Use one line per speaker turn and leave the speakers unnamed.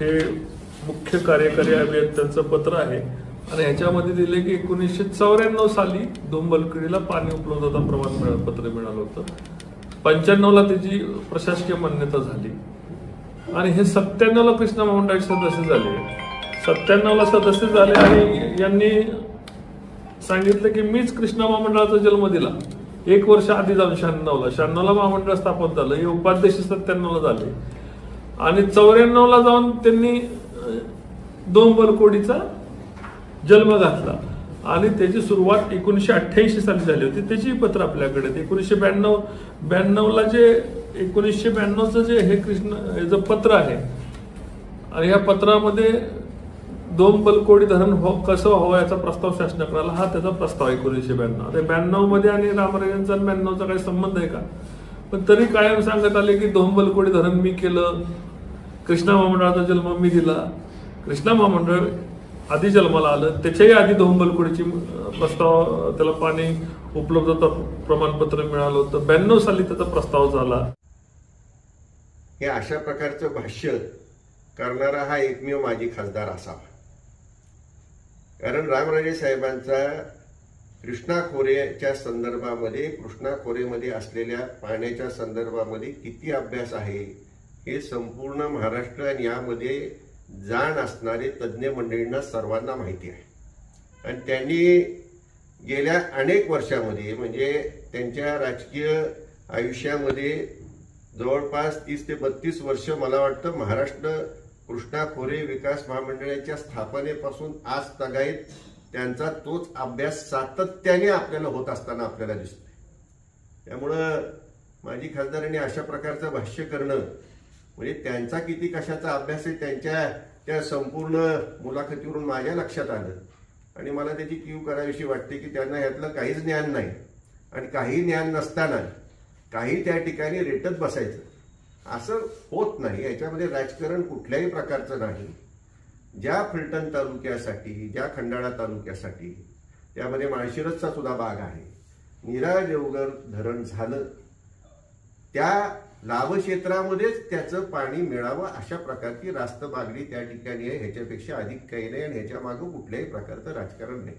हे मुख्य कार्यकारी अभियंत्यांचं पत्र आहे आणि ह्याच्यामध्ये दिले की 1994 साली दोंबलकडीला पाणी उपलब्धता प्रमाणपत्र मिळालं होतं. 95 ला त्याची प्रशासकीय मान्यता झाली आणि हे 97 ला कृष्णा महामंडळाचे सदस्य झाले. 97 ला सदस्य झाले आणि यांनी सांगितलं की मीच कृष्णा महामंडळाचा जन्म दिला. 1 वर्ष आधी जाऊन 96 ला महामंडळ स्थापन झालं. हे उपाध्यक्ष 97 ला झाले आणि 94 ला जाऊन त्यांनी दोंबलकोडीचा जन्म घातला आणि त्याची सुरुवात 1988 साली झाली होती. त्याची पत्र आपल्याकडे 1992 ला जे 1992चं जे हे याचं पत्र आहे आणि या पत्रामध्ये दोंबलकोडी धरण कसं व्हावं याचा प्रस्ताव शासनाकडे आला. हा त्याचा प्रस्ताव 1992 मध्ये आणि रामराजांचा 92चा काही संबंध आहे का? पण तरी कायम सांगत आले की दोंबलकोडी धरण मी केलं, कृष्णा महामंडळाचा जन्म मी दिला. कृष्णा महामंडळ आधी जन्माला आलं, त्याच्याही आधी दोंबलकोडीची प्रस्ताव त्याला पाणी उपलब्धता प्रमाणपत्र मिळालं होतं. 92 साली त्याचा प्रस्ताव झाला.
हे अशा प्रकारचं भाष्य करणारा हा एकमेव माजी खासदार असावा. कारण रामराजे साहेबांचा कृष्णा खोऱ्याच्या संदर्भामध्ये, कृष्णा खोऱ्यामध्ये असलेल्या पाण्याच्या संदर्भामध्ये किती अभ्यास आहे हे संपूर्ण महाराष्ट्र आणि यामध्ये जाण असणारे तज्ज्ञ मंडळींना सर्वांना माहिती आहे. आणि त्यांनी गेल्या अनेक वर्षामध्ये म्हणजे त्यांच्या राजकीय आयुष्यामध्ये जवळपास 30 ते 32 वर्ष मला वाटतं महाराष्ट्र कृष्णा खोरे विकास महामंडळाच्या स्थापनेपासून आज तगायत त्यांचा तोच अभ्यास सातत्याने आपल्याला होत असताना आपल्याला दिसतोय. त्यामुळं माजी खासदारांनी अशा प्रकारचं भाष्य करणं म्हणजे त्यांचा किती कशाचा अभ्यास आहे त्यांच्या त्या संपूर्ण मुलाखतीवरून माझ्या लक्षात आलं आणि मला त्याची कीव करावीशी वाटते की त्यांना यातलं काहीच ज्ञान नाही आणि काही ज्ञान नसताना काही त्या ठिकाणी रेटत बसायचं असं होत नाही. याच्यामध्ये राजकारण कुठल्याही प्रकारचं नाही. ज्या फलटण तालुक्यासाठी, ज्या खंडाळा तालुक्यासाठी त्यामध्ये माळशिरसचा सुद्धा भाग आहे, नीरा देवगर धरण झालं त्या लाभक्षेत्रामध्येच त्याचं पाणी मिळावं अशा प्रकारची रास्त मागणी त्या ठिकाणी आहे. ह्याच्यापेक्षा अधिक काही नाही आणि ह्याच्या मागे कुठल्याही प्रकारचं राजकारण नाही.